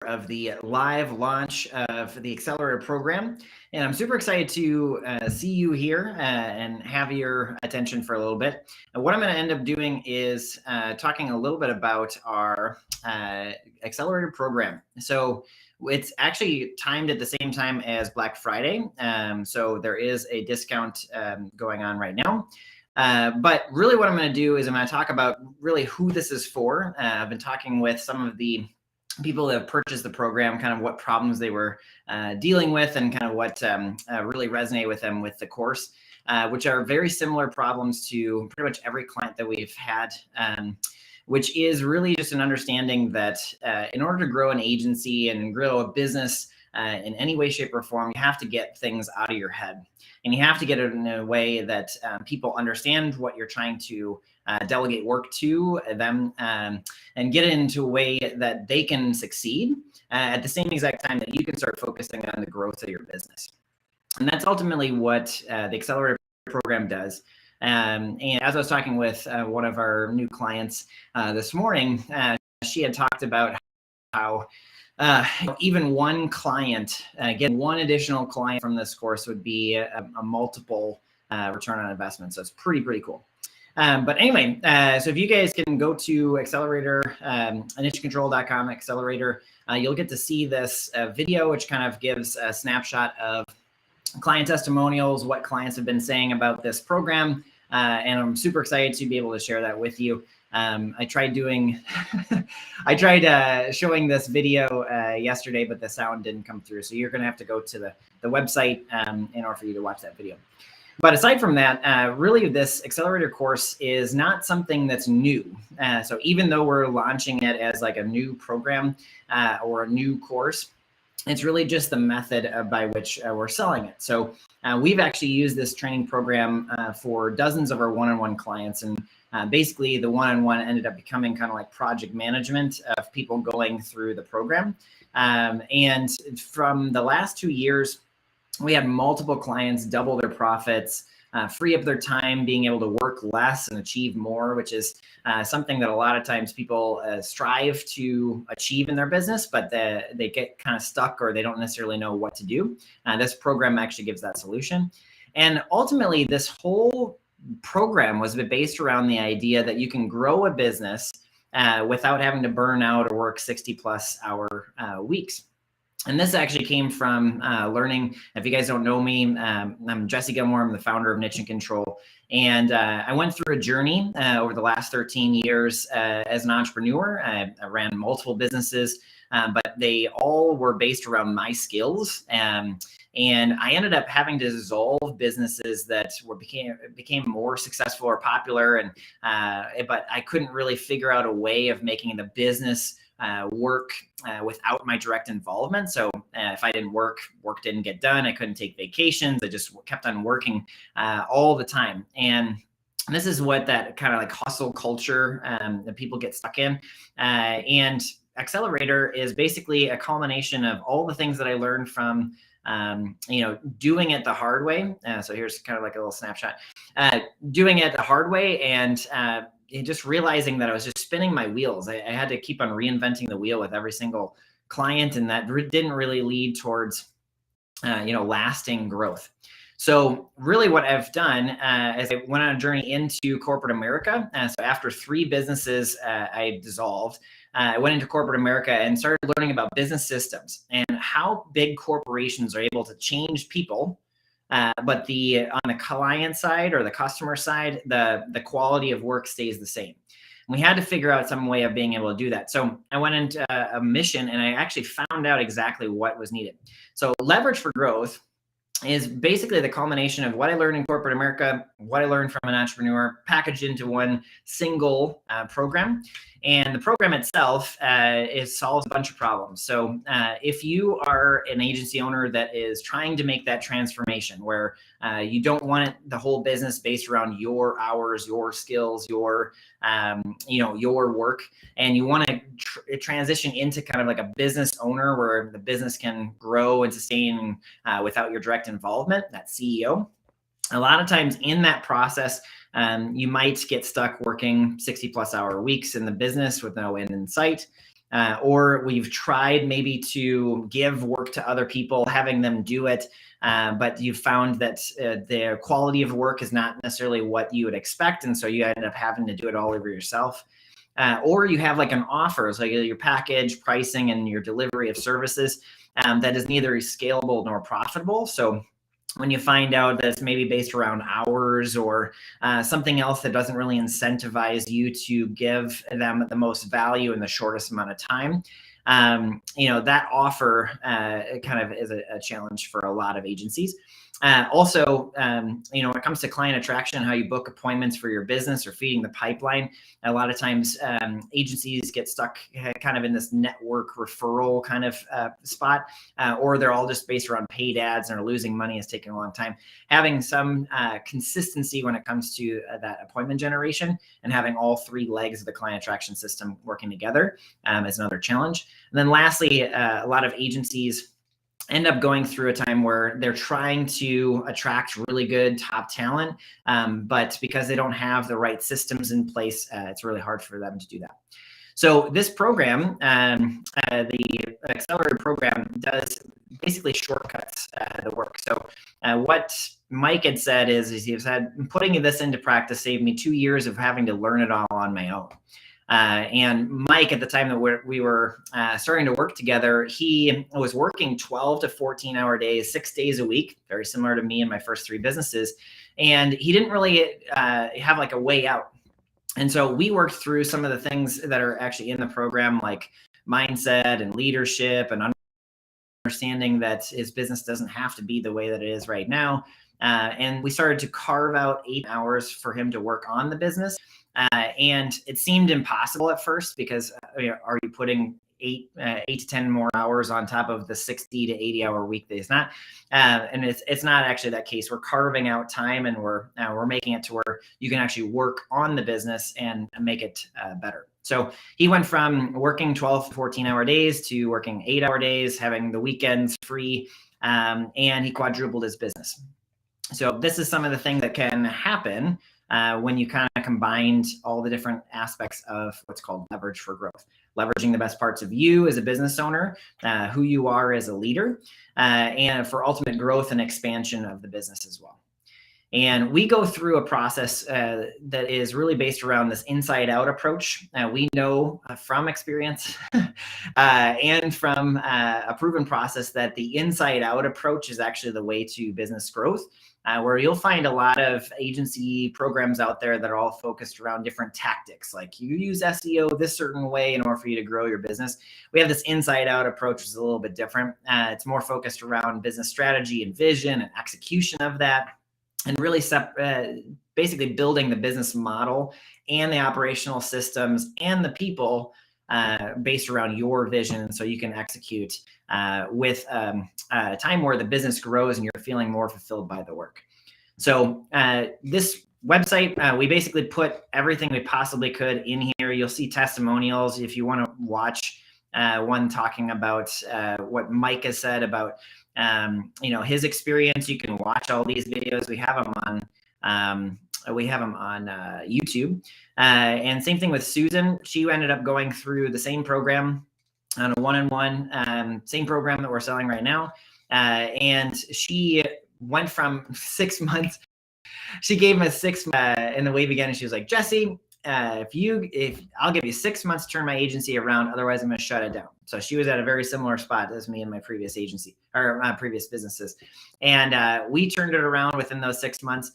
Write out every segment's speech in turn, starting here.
of the live launch of the Accelerator program. And I'm super excited to see you here and have your attention for a little bit. And what I'm going to end up doing is talking a little bit about our Accelerator program. So it's actually timed at the same time as Black Friday. So there is a discount going on right now. But really what I'm going to do is I'm going to talk about really who this is for. I've been talking with some of the people that have purchased the program, kind of what problems they were dealing with and kind of what really resonate with them with the course, which are very similar problems to pretty much every client that we've had, which is really just an understanding that in order to grow an agency and grow a business in any way, shape, or form, you have to get things out of your head. And you have to get it in a way that people understand what you're trying to delegate work to them and get it into a way that they can succeed at the same exact time that you can start focusing on the growth of your business. And that's ultimately what the Accelerator program does. And as I was talking with one of our new clients this morning, she had talked about how even one client, getting one additional client from this course would be a multiple return on investment. So it's pretty cool. But anyway, so if you guys can go to Accelerator, nichecontrol.com, Accelerator, you'll get to see this video, which kind of gives a snapshot of client testimonials, what clients have been saying about this program. And I'm super excited to be able to share that with you. I tried doing, showing this video yesterday, but the sound didn't come through. So you're going to have to go to the website in order for you to watch that video. But aside from that, really this Accelerator course is not something that's new. So even though we're launching it as like a new program or a new course, it's really just the method by which we're selling it. So we've actually used this training program for dozens of our one-on-one clients. And basically the one-on-one ended up becoming kind of like project management of people going through the program. And from the last 2 years, we had multiple clients double their profits, free up their time, being able to work less and achieve more, which is something that a lot of times people strive to achieve in their business, but they get kind of stuck or they don't necessarily know what to do. This program actually gives that solution. And ultimately, this whole program was based around the idea that you can grow a business without having to burn out or work 60+ hour weeks. And this actually came from learning. If you guys don't know me, I'm Jesse Gilmore. I'm the founder of Niche and Control. And I went through a journey over the last 13 years as an entrepreneur. I ran multiple businesses, but they all were based around my skills. And I ended up having to dissolve businesses that became more successful or popular. And but I couldn't really figure out a way of making the business work without my direct involvement. So if I didn't work didn't get done. I couldn't take vacations. I just kept on working all the time. And this is what that kind of like hustle culture that people get stuck in. And Accelerator is basically a culmination of all the things that I learned from doing it the hard way. So here's kind of like a little snapshot, doing it the hard way and just realizing that I was just spinning my wheels. I had to keep on reinventing the wheel with every single client, and that didn't really lead towards, lasting growth. So really what I've done is I went on a journey into corporate America. So after 3 businesses I dissolved, I went into corporate America and started learning about business systems and how big corporations are able to change people. But on the client side or the customer side, the quality of work stays the same. And we had to figure out some way of being able to do that. So I went into a mission and I actually found out exactly what was needed. So leverage for growth is basically the culmination of what I learned in corporate America, what I learned from an entrepreneur, packaged into one single program. And the program itself solves a bunch of problems. So if you are an agency owner that is trying to make that transformation where you don't want the whole business based around your hours, your skills, your work, and you want to transition into kind of like a business owner where the business can grow and sustain without your direct involvement, that CEO. A lot of times in that process, you might get stuck working 60+ hour weeks in the business with no end in sight. or we've tried maybe to give work to other people, having them do it, but you found that the quality of work is not necessarily what you would expect, and so you end up having to do it all over yourself. Or you have like an offer, so your package pricing and your delivery of services that is neither scalable nor profitable. So when you find out that it's maybe based around hours or something else that doesn't really incentivize you to give them the most value in the shortest amount of time, that offer kind of is a challenge for a lot of agencies. Also, when it comes to client attraction, how you book appointments for your business or feeding the pipeline, a lot of times agencies get stuck kind of in this network referral kind of spot, or they're all just based around paid ads and are losing money. It's taking a long time. Having some consistency when it comes to that appointment generation and having all three legs of the client attraction system working together is another challenge. And then lastly, a lot of agencies end up going through a time where they're trying to attract really good top talent, but because they don't have the right systems in place, it's really hard for them to do that. So this program, the Accelerator program, does basically shortcuts the work. So what Mike had said is he said, putting this into practice saved me 2 years of having to learn it all on my own. And Mike, at the time that we were starting to work together, he was working 12 to 14-hour days, 6 days a week, very similar to me and my first 3 businesses. And he didn't really have like a way out. And so we worked through some of the things that are actually in the program, like mindset and leadership and understanding that his business doesn't have to be the way that it is right now. And we started to carve out 8 hours for him to work on the business. And it seemed impossible at first because are you putting 8 to 10 more hours on top of the 60 to 80-hour weekdays? Not, and it's not actually that case. We're carving out time, and we're making it to where you can actually work on the business and make it better. So he went from working 12 to 14-hour days to working 8-hour days, having the weekends free, and he quadrupled his business. So this is some of the things that can happen when you kind of combined all the different aspects of what's called leverage for growth. Leveraging the best parts of you as a business owner, who you are as a leader, and for ultimate growth and expansion of the business as well. And we go through a process that is really based around this inside out approach. We know from experience and from a proven process that the inside out approach is actually the way to business growth, where you'll find a lot of agency programs out there that are all focused around different tactics. Like you use SEO this certain way in order for you to grow your business. We have this inside out approach, which is a little bit different. It's more focused around business strategy and vision and execution of that, and really basically building the business model and the operational systems and the people based around your vision, so you can execute with a time where the business grows and you're feeling more fulfilled by the work. So this website, we basically put everything we possibly could in here. You'll see testimonials if you want to watch one talking about what Mike has said about his experience. You can watch all these videos. We have them on YouTube. And same thing with Susan. She ended up going through the same program on a one-on-one, same program that we're selling right now. And she went from 6 months. She gave him a 6 in the way began, and she was like, Jesse, if I'll give you 6 months to turn my agency around, otherwise I'm going to shut it down. So she was at a very similar spot as me in my previous agency or my previous businesses. And we turned it around within those 6 months.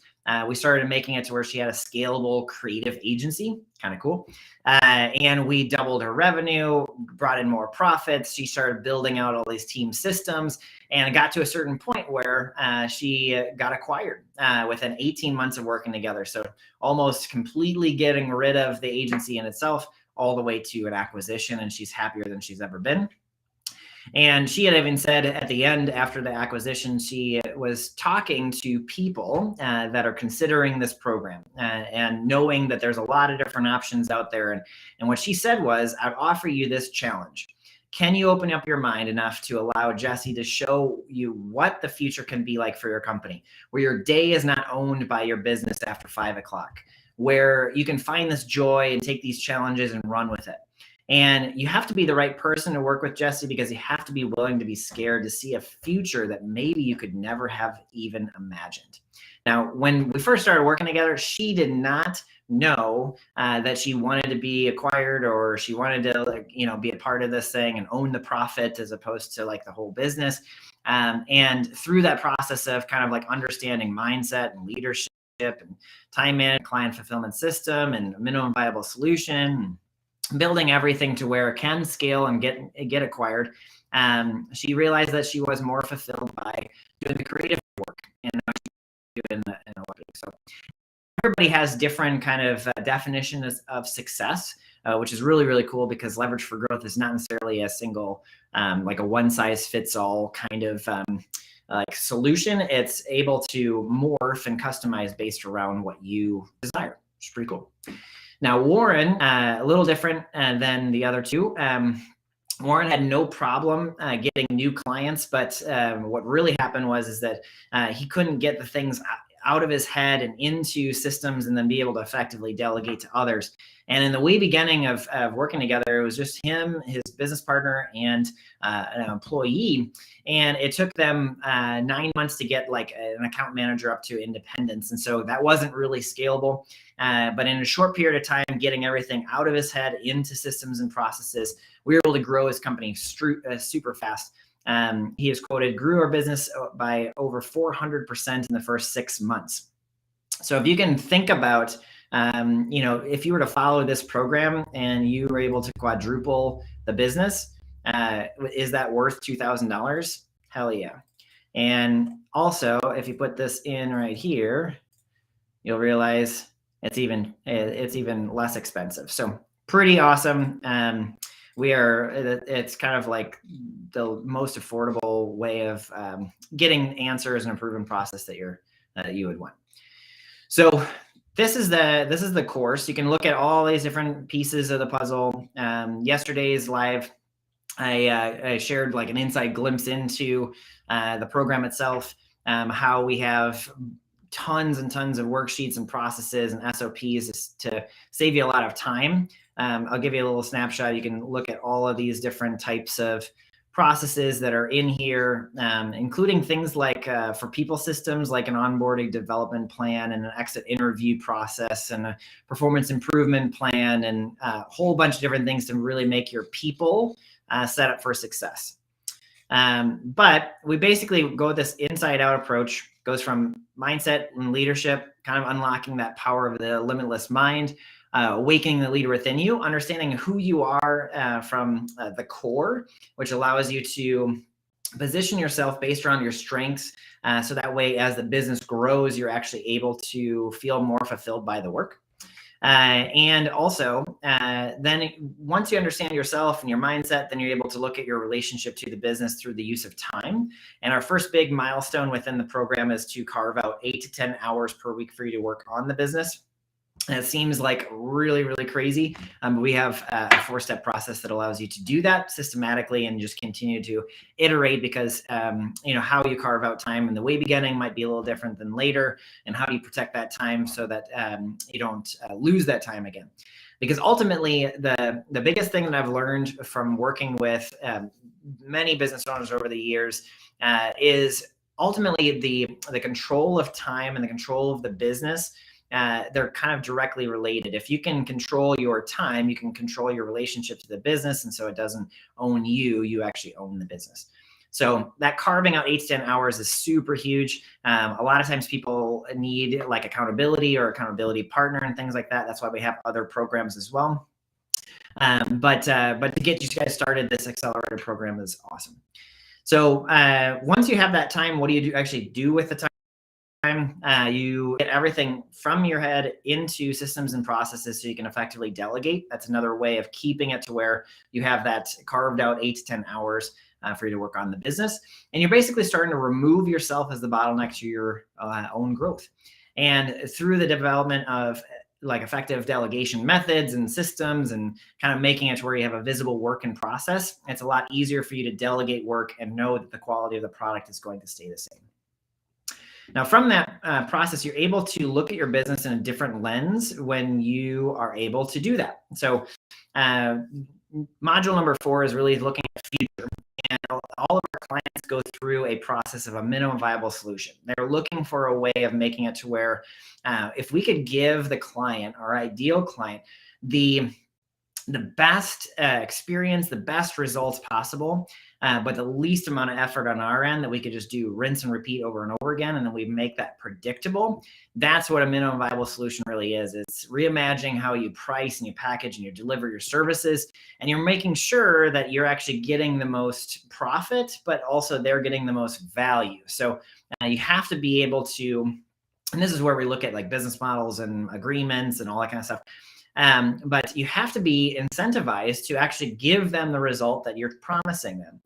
We started making it to where she had a scalable creative agency, kind of cool. And we doubled her revenue, brought in more profits. She started building out all these team systems, and it got to a certain point where she got acquired within 18 months of working together. So almost completely getting rid of the agency in itself, all the way to an acquisition, and she's happier than she's ever been. And she had even said at the end, after the acquisition, she was talking to people that are considering this program and knowing that there's a lot of different options out there. And what she said was, I'd offer you this challenge. Can you open up your mind enough to allow Jesse to show you what the future can be like for your company, where your day is not owned by your business after 5 o'clock, where you can find this joy and take these challenges and run with it? And you have to be the right person to work with Jesse, because you have to be willing to be scared to see a future that maybe you could never have even imagined. Now, when we first started working together, she did not know that she wanted to be acquired, or she wanted to, be a part of this thing and own the profit as opposed to like the whole business. And through that process of kind of like understanding mindset and leadership and time management, client fulfillment system, and minimum viable solution, building everything to where it can scale and get acquired, she realized that she was more fulfilled by doing the creative work and not doing the analytics. So everybody has different kind of definitions of success, which is really, really cool, because Leverage for Growth is not necessarily a single, like a one size fits all kind of like solution. It's able to morph and customize based around what you desire, which is pretty cool. Now, Warren, a little different than the other two. Warren had no problem getting new clients, but what really happened was that he couldn't get the things out of his head and into systems and then be able to effectively delegate to others. And in the way beginning of working together, it was just him, his business partner, and an employee. And it took them 9 months to get like an account manager up to independence. And so that wasn't really scalable. But in a short period of time, getting everything out of his head into systems and processes, we were able to grow his company super fast. He is quoted, grew our business by over 400% in the first 6 months. So if you can think about, if you were to follow this program and you were able to quadruple the business, is that worth $2,000? Hell yeah. And also, if you put this in right here, you'll realize it's even less expensive. So pretty awesome. It's kind of like the most affordable way of getting answers and a proven process that you would want. So this is the course. You can look at all these different pieces of the puzzle. Yesterday's live, I shared like an inside glimpse into the program itself, how we have tons and tons of worksheets and processes and SOPs to save you a lot of time. I'll give you a little snapshot. You can look at all of these different types of processes that are in here, including things like for people systems, like an onboarding development plan and an exit interview process and a performance improvement plan, and a whole bunch of different things to really make your people set up for success. But we basically go with this inside out approach, goes from mindset and leadership, kind of unlocking that power of the limitless mind, awakening the leader within you, understanding who you are from the core, which allows you to position yourself based around your strengths. So that way, as the business grows, you're actually able to feel more fulfilled by the work. And also, then once you understand yourself and your mindset, then you're able to look at your relationship to the business through the use of time. And our first big milestone within the program is to carve out 8 to 10 hours per week for you to work on the business. And it seems like really, really crazy. We have a 4-step process that allows you to do that systematically and just continue to iterate, because how you carve out time in the way beginning might be a little different than later, and how do you protect that time so that you don't lose that time again. Because ultimately, the biggest thing that I've learned from working with many business owners over the years is ultimately the control of time and the control of the business. They're kind of directly related. If you can control your time, you can control your relationship to the business. And so it doesn't own you, you actually own the business. So that carving out 8 to 10 hours is super huge. A lot of times people need like accountability or accountability partner and things like that. That's why we have other programs as well. But to get you guys started, this accelerator program is awesome. So once you have that time, what do you actually do with the time? You get everything from your head into systems and processes so you can effectively delegate. That's another way of keeping it to where you have that carved out 8 to 10 hours for you to work on the business. And you're basically starting to remove yourself as the bottleneck to your own growth. And through the development of like effective delegation methods and systems and kind of making it to where you have a visible work in process, it's a lot easier for you to delegate work and know that the quality of the product is going to stay the same. Now, from that process, you're able to look at your business in a different lens when you are able to do that. So module number 4 is really looking at the future. And all of our clients go through a process of a minimum viable solution. They're looking for a way of making it to where if we could give the client, our ideal client, the best experience, the best results possible, but the least amount of effort on our end, that we could just do rinse and repeat over and over again, and then we make that predictable. That's what a minimum viable solution really is. It's reimagining how you price and you package and you deliver your services, and you're making sure that you're actually getting the most profit, but also they're getting the most value. So you have to be able to, and this is where we look at like business models and agreements and all that kind of stuff. But you have to be incentivized to actually give them the result that you're promising them.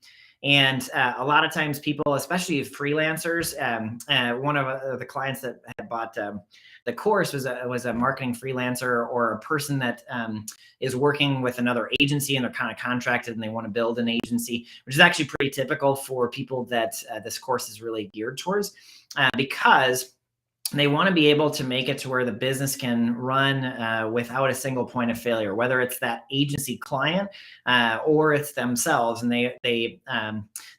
And a lot of times people, especially freelancers, one of the clients that had bought the course was a marketing freelancer, or a person that is working with another agency and they're kind of contracted and they want to build an agency, which is actually pretty typical for people that this course is really geared towards, because they want to be able to make it to where the business can run without a single point of failure, whether it's that agency client or it's themselves, and they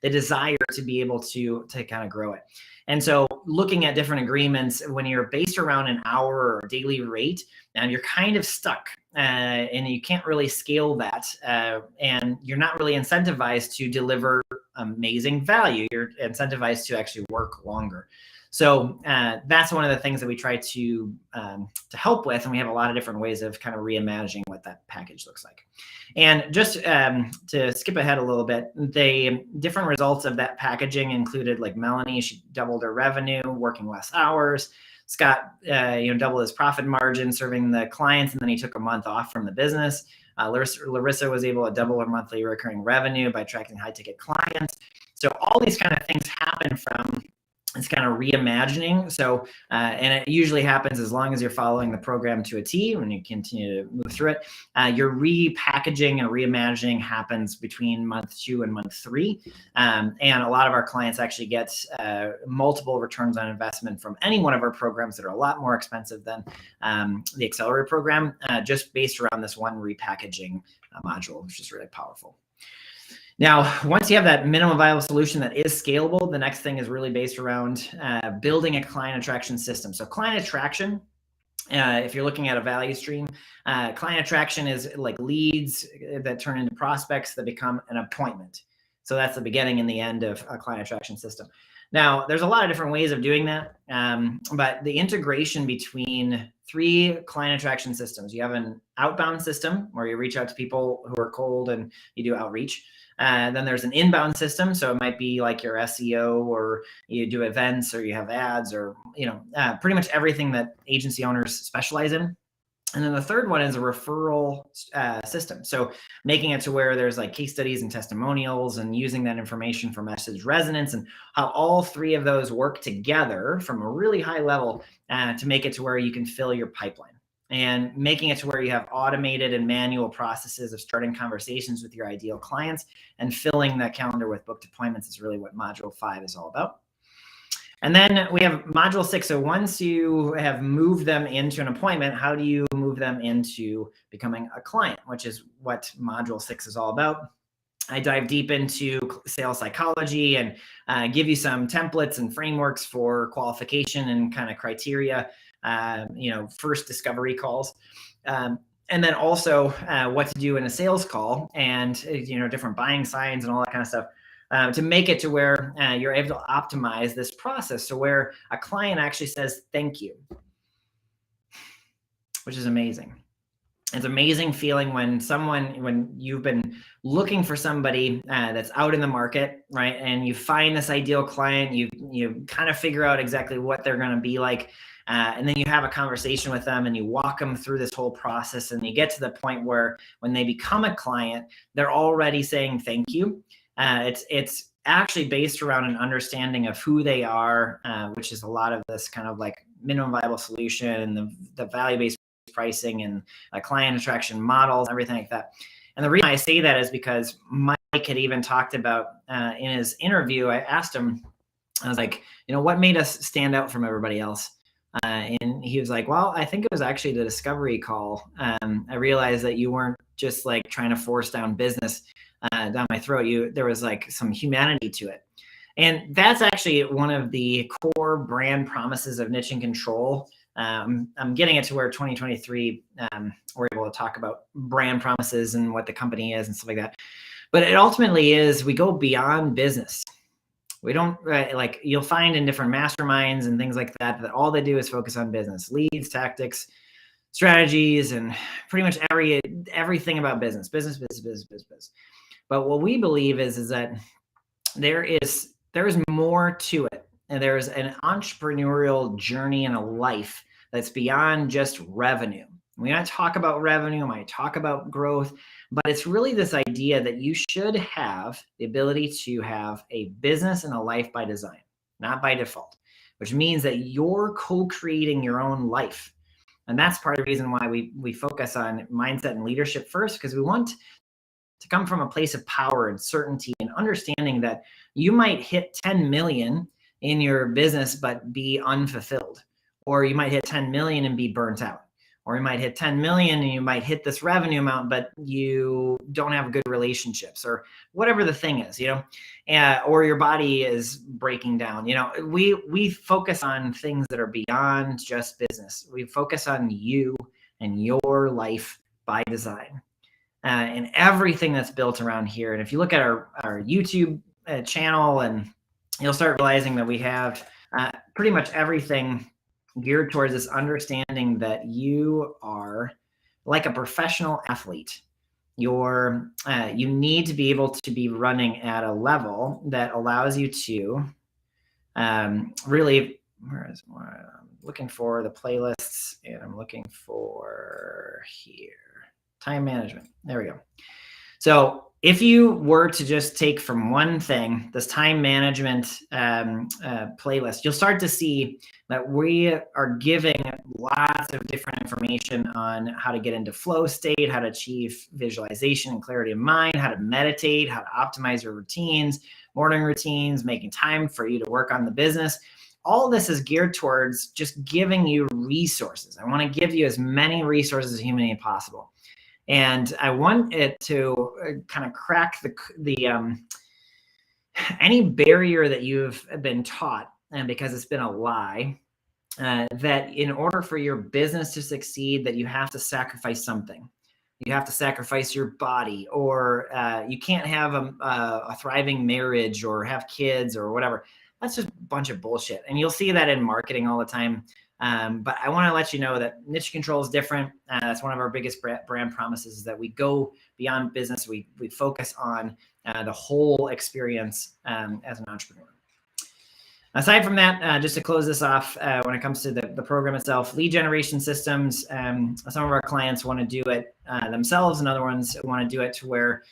desire to be able to kind of grow it. And so looking at different agreements, when you're based around an hour or daily rate, and you're kind of stuck and you can't really scale that, and you're not really incentivized to deliver amazing value. You're incentivized to actually work longer. So that's one of the things that we try to help with, and we have a lot of different ways of kind of reimagining what that package looks like. And just to skip ahead a little bit, the different results of that packaging included, like Melanie, she doubled her revenue, working less hours. Scott, doubled his profit margin serving the clients, and then he took a month off from the business. Larissa was able to double her monthly recurring revenue by attracting high ticket clients. So all these kind of things happen from it's kind of reimagining. So, and it usually happens as long as you're following the program to a T when you continue to move through it. Your repackaging and reimagining happens between month 2 and month 3. And a lot of our clients actually get multiple returns on investment from any one of our programs that are a lot more expensive than the Accelerator program, just based around this one repackaging module, which is really powerful. Now, once you have that minimum viable solution that is scalable, the next thing is really based around building a client attraction system. So client attraction, if you're looking at a value stream, client attraction is like leads that turn into prospects that become an appointment. So that's the beginning and the end of a client attraction system. Now, there's a lot of different ways of doing that, but the integration between 3 client attraction systems. You have an outbound system where you reach out to people who are cold and you do outreach. Then there's an inbound system. So it might be like your SEO, or you do events, or you have ads, or pretty much everything that agency owners specialize in. And then the third one is a referral system. So making it to where there's like case studies and testimonials, and using that information for message resonance, and how all 3 of those work together from a really high level to make it to where you can fill your pipeline. And making it to where you have automated and manual processes of starting conversations with your ideal clients and filling that calendar with booked appointments is really what Module 5 is all about. And then we have Module 6. So once you have moved them into an appointment, how do you move them into becoming a client, which is what Module 6 is all about. I dive deep into sales psychology and give you some templates and frameworks for qualification and kind of criteria, first discovery calls. And then also what to do in a sales call, and, different buying signs and all that kind of stuff. To make it to where you're able to optimize this process to where a client actually says thank you, which is amazing. It's amazing feeling when you've been looking for somebody that's out in the market, right? And you find this ideal client, you kind of figure out exactly what they're going to be like. And then you have a conversation with them and you walk them through this whole process, and you get to the point where when they become a client, they're already saying thank you. It's actually based around an understanding of who they are, which is a lot of this kind of like minimum viable solution and the value-based pricing and client attraction models, everything like that. And the reason I say that is because Mike had even talked about in his interview, I asked him, I was like, what made us stand out from everybody else? And he was like, well, I think it was actually the discovery call. I realized that you weren't just like trying to force down business down my throat. There was like some humanity to it. And that's actually one of the core brand promises of Niche and Control. I'm getting it to where 2023, we're able to talk about brand promises and what the company is and stuff like that. But it ultimately is, we go beyond business. We don't like, you'll find in different masterminds and things like that, that all they do is focus on business, leads, tactics, strategies, and pretty much everything about business. But what we believe is that there is more to it. And there's an entrepreneurial journey in a life that's beyond just revenue. We might talk about revenue, we might talk about growth, but it's really this idea that you should have the ability to have a business and a life by design, not by default, which means that you're co-creating your own life. And that's part of the reason why we focus on mindset and leadership first, because we want to come from a place of power and certainty and understanding that you might hit 10 million in your business but be unfulfilled, or you might hit 10 million and be burnt out, or you might hit 10 million and you might hit this revenue amount but you don't have good relationships, or whatever the thing is, or your body is breaking down. We focus on things that are beyond just business. We focus on you and your life by design. And everything that's built around here. And if you look at our YouTube channel, and you'll start realizing that we have pretty much everything geared towards this understanding that you are like a professional athlete. You need to be able to be running at a level that allows you to really, I'm looking for the playlists, and I'm looking for here. Time management. There we go. So if you were to just take from one thing, this time management playlist, you'll start to see that we are giving lots of different information on how to get into flow state, how to achieve visualization and clarity of mind, how to meditate, how to optimize your routines, morning routines, making time for you to work on the business. All this is geared towards just giving you resources. I want to give you as many resources as humanly possible. And I want it to kind of crack the any barrier that you've been taught, and because it's been a lie, that in order for your business to succeed, that you have to sacrifice something. You have to sacrifice your body, or you can't have a thriving marriage or have kids or whatever. That's just a bunch of bullshit. And you'll see that in marketing all the time. But I want to let you know that Niche Control is different. That's one of our biggest brand promises, is that we go beyond business. We focus on the whole experience as an entrepreneur. Aside from that, just to close this off, when it comes to the program itself, lead generation systems, some of our clients want to do it themselves, and other ones want to do it to where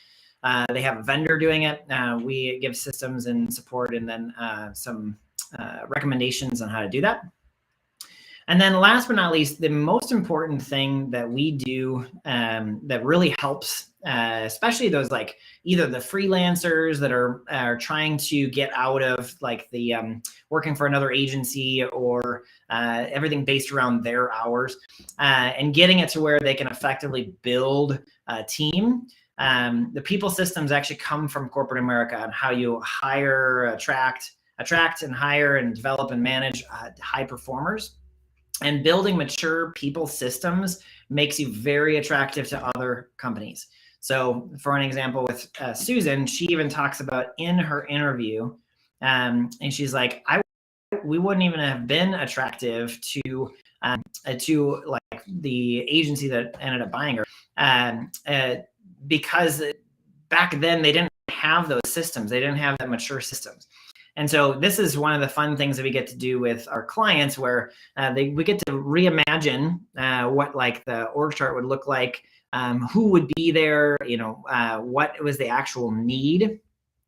they have a vendor doing it. We give systems and support, and then some recommendations on how to do that. And then last but not least, the most important thing that we do that really helps, especially those like either the freelancers that are trying to get out of like the working for another agency, or everything based around their hours, and getting it to where they can effectively build a team. The people systems actually come from corporate America, on how you hire, attract and hire and develop and manage high performers. And building mature people systems makes you very attractive to other companies. So for an example with Susan, she even talks about in her interview, and she's like, we wouldn't even have been attractive to like the agency that ended up buying her, because back then they didn't have those systems. They didn't have that mature systems. And so this is one of the fun things that we get to do with our clients, where we get to reimagine what like the org chart would look like, who would be there, what was the actual need,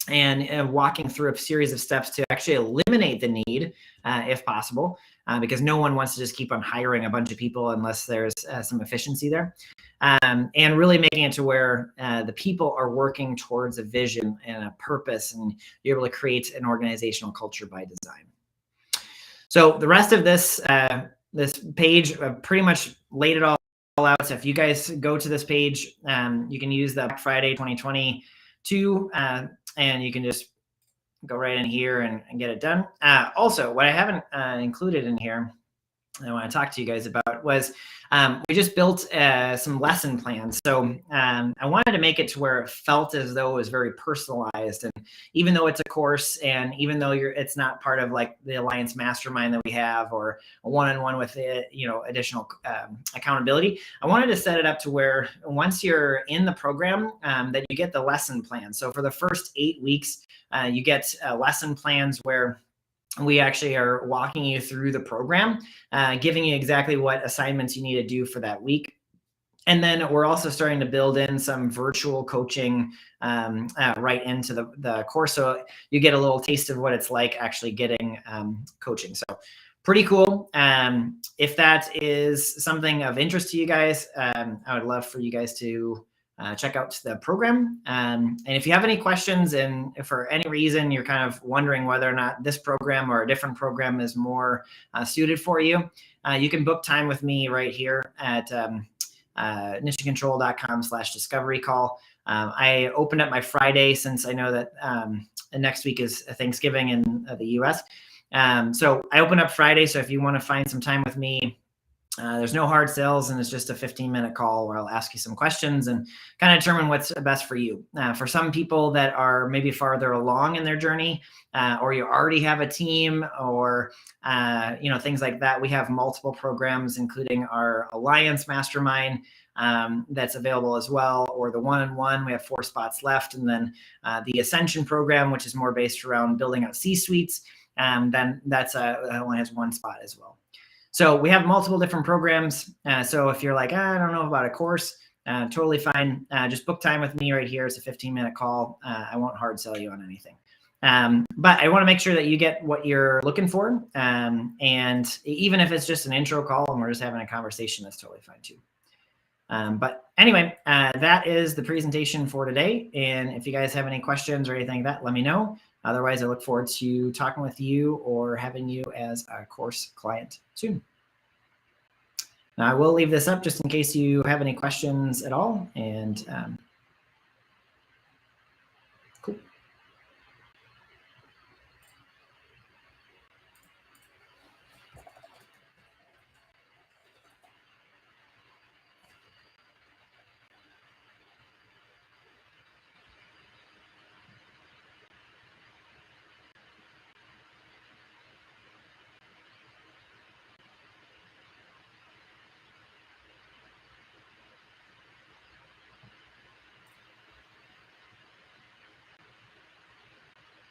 and walking through a series of steps to actually eliminate the need if possible, because no one wants to just keep on hiring a bunch of people unless there's some efficiency there. And really making it to where the people are working towards a vision and a purpose, and you're able to create an organizational culture by design. So the rest of this this page pretty much laid it all out. So if you guys go to this page, you can use the Black Friday 2022, and you can just go right in here and get it done. Also, what I haven't included in here, I want to talk to you guys about was we just built some lesson plans. So I wanted to make it to where it felt as though it was very personalized. And even though it's a course, and even though it's not part of like the Alliance Mastermind that we have, or a one-on-one with additional accountability, I wanted to set it up to where once you're in the program, that you get the lesson plan. So for the first 8 weeks, you get lesson plans where we actually are walking you through the program, giving you exactly what assignments you need to do for that week. And then we're also starting to build in some virtual coaching right into the course. So you get a little taste of what it's like actually getting coaching. So pretty cool. If that is something of interest to you guys, I would love for you guys to check out the program. And if you have any questions, and if for any reason you're kind of wondering whether or not this program or a different program is more suited for you, you can book time with me right here at nichecontrol.com/discovery call. I opened up my Friday since I know that next week is Thanksgiving in the US. So I open up Friday. So if you want to find some time with me, there's no hard sales, and it's just a 15-minute call where I'll ask you some questions and kind of determine what's best for you. For some people that are maybe farther along in their journey, or you already have a team, or things like that, we have multiple programs, including our Alliance Mastermind that's available as well, or the one-on-one. We have 4 spots left, and then the Ascension program, which is more based around building out C-suites. Then that only has 1 spot as well. So we have multiple different programs. So if you're like, I don't know about a course, totally fine. Just book time with me right here. It's a 15-minute call. I won't hard sell you on anything. But I want to make sure that you get what you're looking for. And even if it's just an intro call and we're just having a conversation, that's totally fine too. But anyway, that is the presentation for today. And if you guys have any questions or anything like that, let me know. Otherwise, I look forward to talking with you or having you as a course client soon. Now, I will leave this up just in case you have any questions at all. And